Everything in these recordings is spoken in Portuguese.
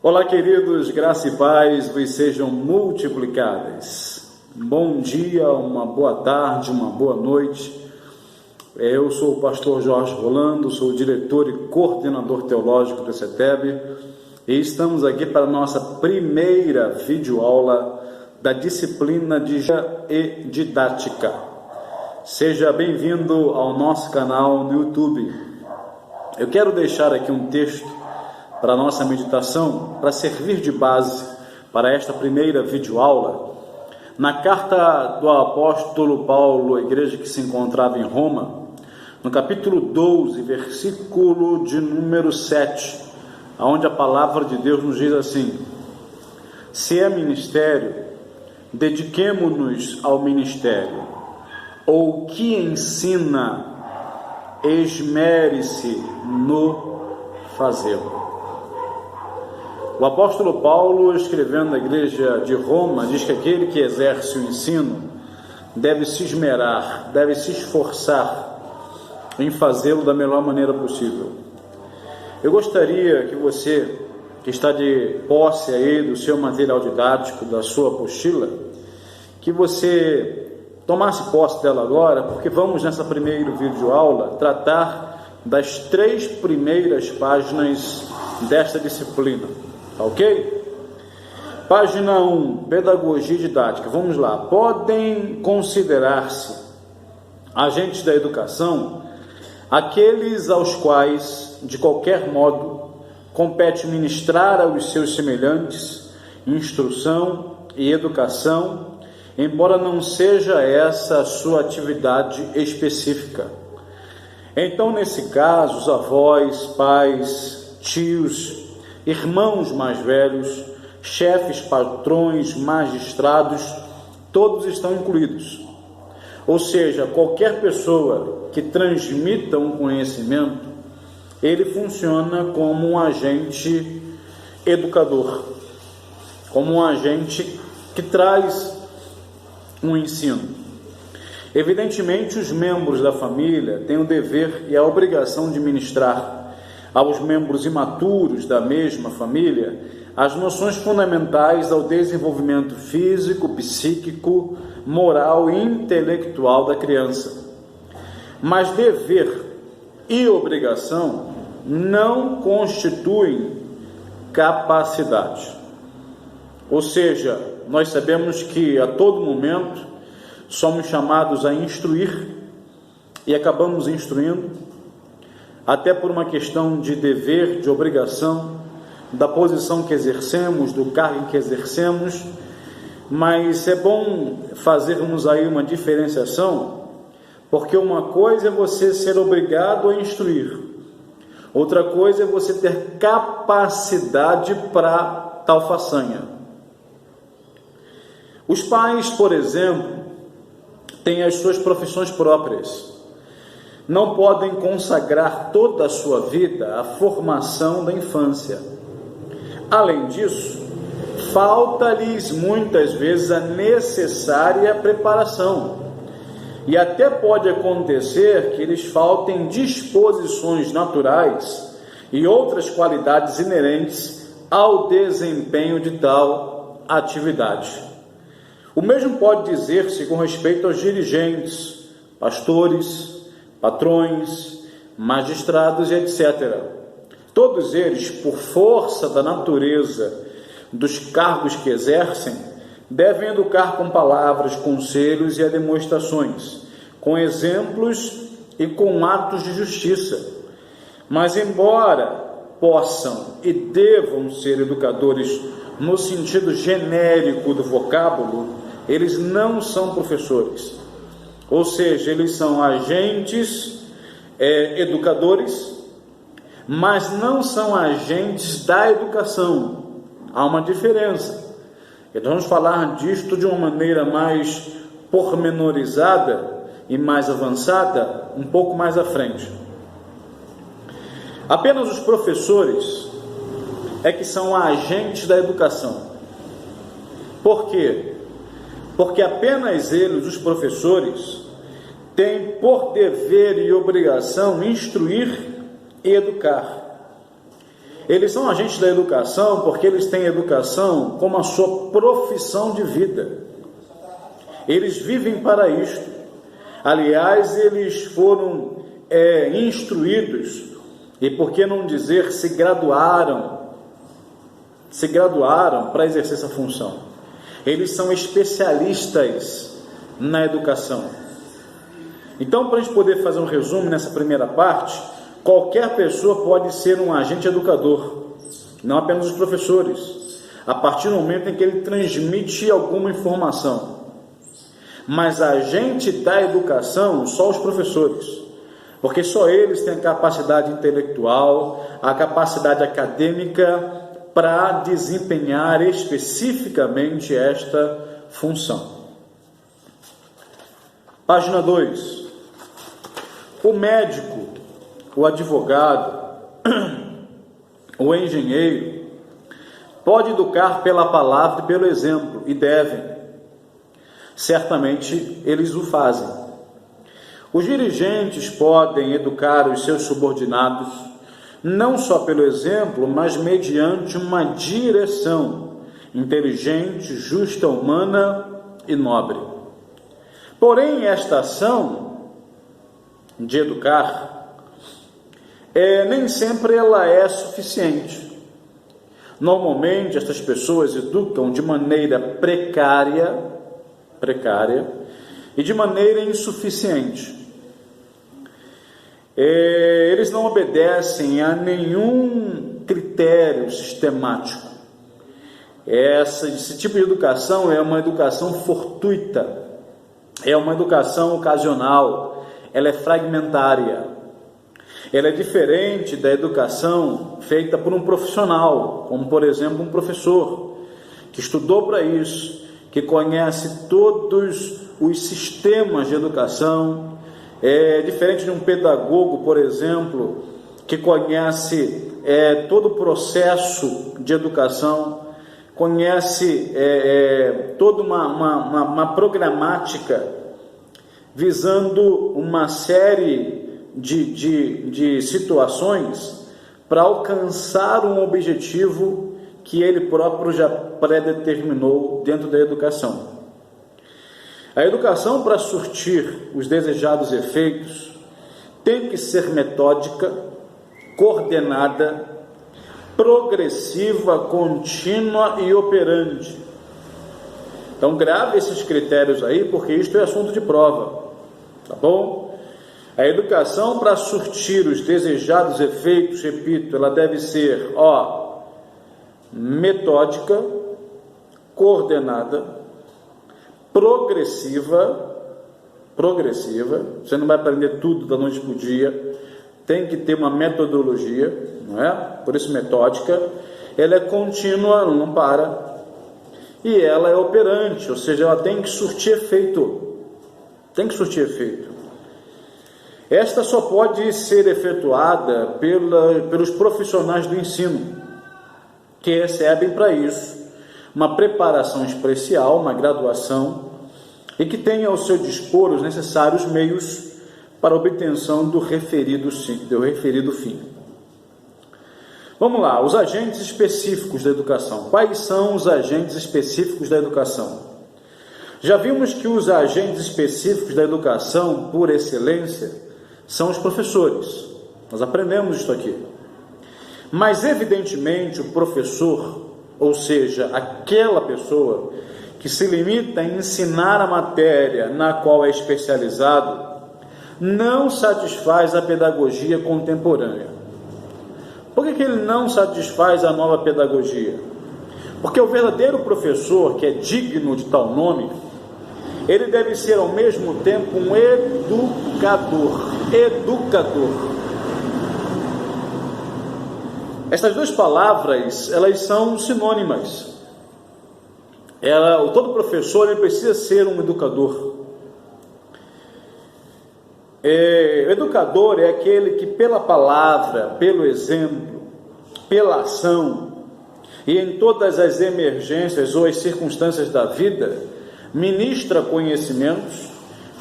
Olá, queridos, graça e paz vos sejam multiplicadas. Bom dia, uma boa tarde, uma boa noite. Eu sou o pastor Jorge Rolando, sou o diretor e coordenador teológico do CETEB e estamos aqui para a nossa primeira videoaula da disciplina de e didática. Seja bem-vindo ao nosso canal no YouTube. Eu quero deixar aqui um texto para a nossa meditação, para servir de base para esta primeira videoaula, na carta do apóstolo Paulo à igreja que se encontrava em Roma, no capítulo 12, versículo de número 7, onde a palavra de Deus nos diz assim: se é ministério, dediquemo-nos ao ministério, ou que ensina, esmere-se no fazê-lo. O apóstolo Paulo, escrevendo à igreja de Roma, diz que aquele que exerce o ensino deve se esmerar, deve se esforçar em fazê-lo da melhor maneira possível. Eu gostaria que você, que está de posse aí do seu material didático, da sua apostila, que você tomasse posse dela agora, porque vamos nessa primeira videoaula tratar das 3 primeiras páginas desta disciplina. Ok? Página 1, Pedagogia Didática. Vamos lá. Podem considerar-se agentes da educação aqueles aos quais, de qualquer modo, compete ministrar aos seus semelhantes instrução e educação, embora não seja essa a sua atividade específica. Então, nesse caso, os avós, pais, tios, irmãos mais velhos, chefes, patrões, magistrados, todos estão incluídos. Ou seja, qualquer pessoa que transmita um conhecimento, ele funciona como um agente educador, como um agente que traz um ensino. Evidentemente, os membros da família têm o dever e a obrigação de ministrar aos membros imaturos da mesma família as noções fundamentais ao desenvolvimento físico, psíquico, moral e intelectual da criança. Mas dever e obrigação não constituem capacidade. Ou seja, nós sabemos que a todo momento somos chamados a instruir e acabamos instruindo, até por uma questão de dever, de obrigação, da posição que exercemos, do cargo que exercemos, mas é bom fazermos aí uma diferenciação, porque uma coisa é você ser obrigado a instruir, outra coisa é você ter capacidade para tal façanha. Os pais, por exemplo, têm as suas profissões próprias. Não podem consagrar toda a sua vida à formação da infância. Além disso, falta-lhes muitas vezes a necessária preparação. E até pode acontecer que lhes faltem disposições naturais e outras qualidades inerentes ao desempenho de tal atividade. O mesmo pode dizer-se com respeito aos dirigentes, pastores, patrões, magistrados e etc. Todos eles, por força da natureza dos cargos que exercem, devem educar com palavras, conselhos e demonstrações, com exemplos e com atos de justiça. Mas, embora possam e devam ser educadores no sentido genérico do vocábulo, eles não são professores. Ou seja, eles são agentes educadores, mas não são agentes da educação. Há uma diferença. Então vamos falar disto de uma maneira mais pormenorizada e mais avançada, um pouco mais à frente. Apenas os professores é que são agentes da educação. Por quê? Porque apenas eles, os professores, têm por dever e obrigação instruir e educar. Eles são agentes da educação porque eles têm educação como a sua profissão de vida. Eles vivem para isto. Aliás, eles foram instruídos, e por que não dizer, se graduaram para exercer essa função. Eles são especialistas na educação. Então, para a gente poder fazer um resumo nessa primeira parte, qualquer pessoa pode ser um agente educador, não apenas os professores, a partir do momento em que ele transmite alguma informação. Mas agente da educação, só os professores, porque só eles têm a capacidade intelectual, a capacidade acadêmica para desempenhar especificamente esta função. Página 2. O médico, o advogado, o engenheiro, pode educar pela palavra e pelo exemplo, e devem. Certamente eles o fazem. Os dirigentes podem educar os seus subordinados, não só pelo exemplo, mas mediante uma direção inteligente, justa, humana e nobre. Porém, esta ação de educar, nem sempre ela é suficiente. Normalmente, estas pessoas educam de maneira precária e de maneira insuficiente. Eles não obedecem a nenhum critério sistemático. Esse tipo de educação é uma educação fortuita, é uma educação ocasional, ela é fragmentária. Ela é diferente da educação feita por um profissional, como por exemplo um professor, que estudou para isso, que conhece todos os sistemas de educação. É diferente de um pedagogo, por exemplo, que conhece todo o processo de educação, conhece toda uma programática visando uma série de situações para alcançar um objetivo que ele próprio já predeterminou dentro da educação. A educação, para surtir os desejados efeitos, tem que ser metódica, coordenada, progressiva, contínua e operante. Então grave esses critérios aí, porque isto é assunto de prova, tá bom? A educação, para surtir os desejados efeitos, repito, ela deve ser metódica, coordenada, progressiva, você não vai aprender tudo da noite para o dia, tem que ter uma metodologia, não é? Por isso metódica, ela é contínua, não para, e ela é operante, ou seja, ela tem que surtir efeito, Esta só pode ser efetuada pelos profissionais do ensino, que recebem para isso uma preparação especial, uma graduação, e que tenha ao seu dispor os necessários meios para a obtenção do referido fim. Vamos lá, os agentes específicos da educação. Quais são os agentes específicos da educação? Já vimos que os agentes específicos da educação, por excelência, são os professores. Nós aprendemos isso aqui. Mas, evidentemente, o professor, ou seja, aquela pessoa que se limita a ensinar a matéria na qual é especializado, não satisfaz a pedagogia contemporânea. Por que ele não satisfaz a nova pedagogia? Porque o verdadeiro professor, que é digno de tal nome, ele deve ser ao mesmo tempo um educador. Essas duas palavras, elas são sinônimas. Todo professor ele precisa ser um educador. O educador é aquele que pela palavra, pelo exemplo, pela ação e em todas as emergências ou as circunstâncias da vida, ministra conhecimentos,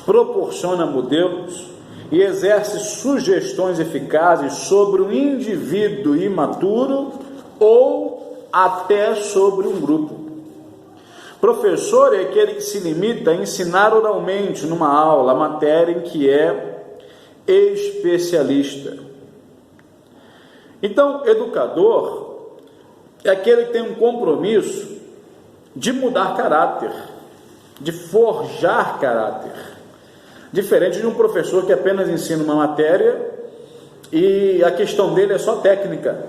proporciona modelos e exerce sugestões eficazes sobre o indivíduo imaturo ou até sobre um grupo. Professor é aquele que se limita a ensinar oralmente numa aula a matéria em que é especialista. Então, educador é aquele que tem um compromisso de mudar caráter, de forjar caráter, diferente de um professor que apenas ensina uma matéria e a questão dele é só técnica.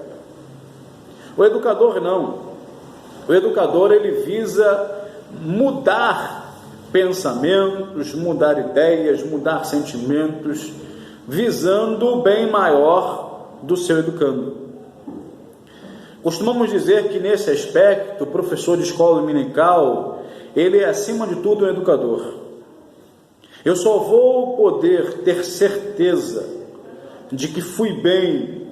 O educador não. O educador, ele visa mudar pensamentos, mudar ideias, mudar sentimentos, visando o bem maior do seu educando. Costumamos dizer que nesse aspecto, o professor de escola dominical, ele é acima de tudo um educador. Eu só vou poder ter certeza de que fui bem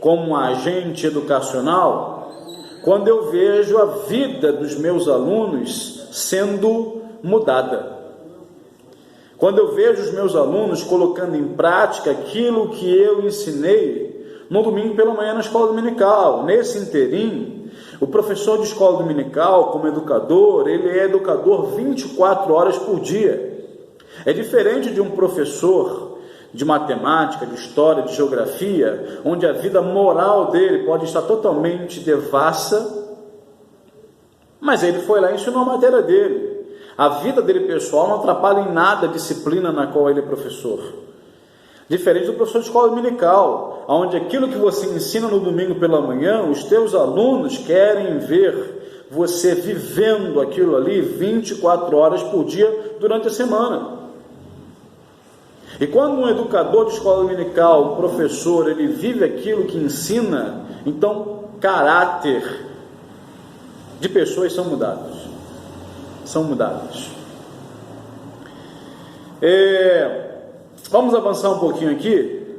como agente educacional quando eu vejo a vida dos meus alunos sendo mudada. Quando eu vejo os meus alunos colocando em prática aquilo que eu ensinei no domingo pela manhã na escola dominical. Nesse inteirinho, o professor de escola dominical, como educador, ele é educador 24 horas por dia. É diferente de um professor de matemática, de história, de geografia, onde a vida moral dele pode estar totalmente devassa, mas ele foi lá e ensinou a matéria dele. A vida dele pessoal não atrapalha em nada a disciplina na qual ele é professor. Diferente do professor de escola dominical, onde aquilo que você ensina no domingo pela manhã, os teus alunos querem ver você vivendo aquilo ali 24 horas por dia durante a semana. E quando um educador de escola dominical, um professor, ele vive aquilo que ensina, então caráter de pessoas são mudados. São mudados. Vamos avançar um pouquinho aqui.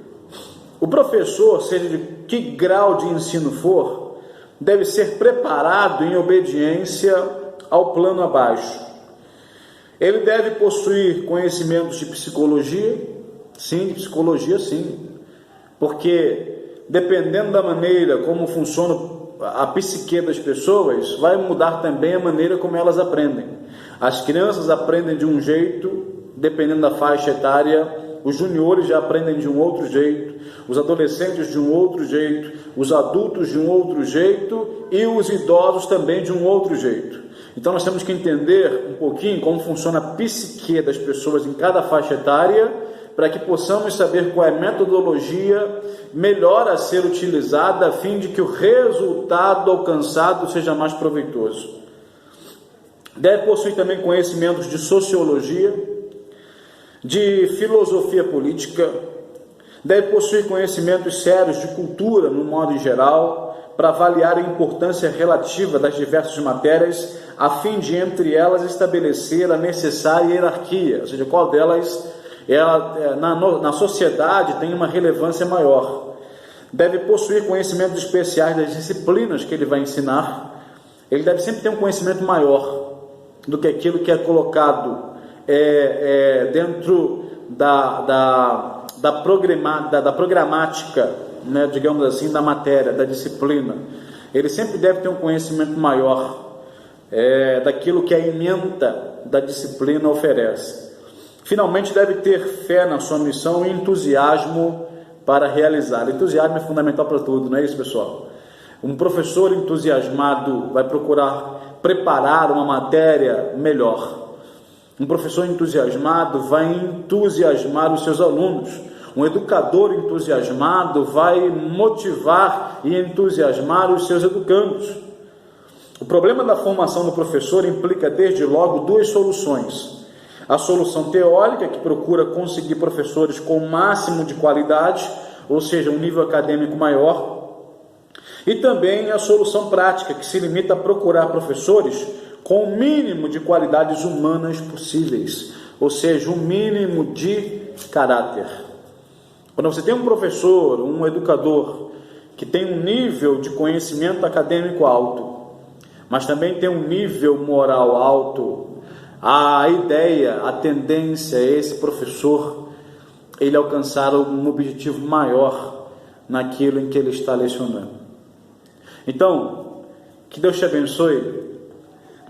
O professor, seja de que grau de ensino for, deve ser preparado em obediência ao plano abaixo. Ele deve possuir conhecimentos de psicologia, sim, porque dependendo da maneira como funciona a psique das pessoas, vai mudar também a maneira como elas aprendem. As crianças aprendem de um jeito, dependendo da faixa etária, os juniores já aprendem de um outro jeito, os adolescentes de um outro jeito, os adultos de um outro jeito e os idosos também de um outro jeito. Então nós temos que entender um pouquinho como funciona a psique das pessoas em cada faixa etária, para que possamos saber qual é a metodologia melhor a ser utilizada a fim de que o resultado alcançado seja mais proveitoso. Deve possuir também conhecimentos de sociologia, de filosofia política, deve possuir conhecimentos sérios de cultura no modo em geral, para avaliar a importância relativa das diversas matérias, a fim de, entre elas, estabelecer a necessária hierarquia, ou seja, qual delas na sociedade tem uma relevância maior. Deve possuir conhecimentos especiais das disciplinas que ele vai ensinar. Ele deve sempre ter um conhecimento maior do que aquilo que é colocado dentro da programática, né, digamos assim, da matéria, da disciplina. Ele sempre deve ter um conhecimento maior daquilo que a ementa da disciplina oferece. Finalmente, deve ter fé na sua missão e entusiasmo para realizar. Entusiasmo é fundamental para tudo, não é isso, pessoal? Um professor entusiasmado vai procurar preparar uma matéria melhor. Um professor entusiasmado vai entusiasmar os seus alunos. Um educador entusiasmado vai motivar e entusiasmar os seus educandos. O problema da formação do professor implica, desde logo, duas soluções. A solução teórica, que procura conseguir professores com o máximo de qualidade, ou seja, um nível acadêmico maior, e também a solução prática, que se limita a procurar professores com o mínimo de qualidades humanas possíveis, ou seja, o mínimo de caráter. Quando você tem um professor, um educador, que tem um nível de conhecimento acadêmico alto, mas também tem um nível moral alto, a ideia, a tendência é esse professor ele alcançar um objetivo maior naquilo em que ele está lecionando. Então, que Deus te abençoe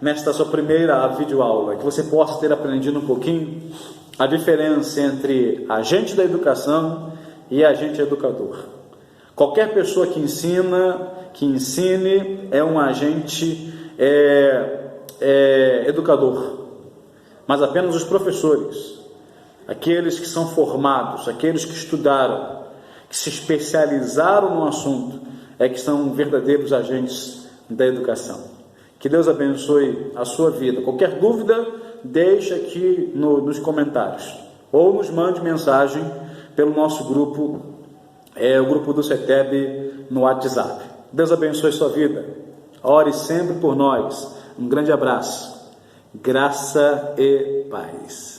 nesta sua primeira videoaula, que você possa ter aprendido um pouquinho a diferença entre agente da educação e agente educador. Qualquer pessoa que ensine é um agente educador, mas apenas os professores, aqueles que são formados, aqueles que estudaram, que se especializaram no assunto, é que são verdadeiros agentes da educação. Que Deus abençoe a sua vida. Qualquer dúvida, deixe aqui nos comentários, ou nos mande mensagem pelo nosso grupo, o grupo do CETEB no WhatsApp. Deus abençoe a sua vida. Ore sempre por nós. Um grande abraço. Graça e paz.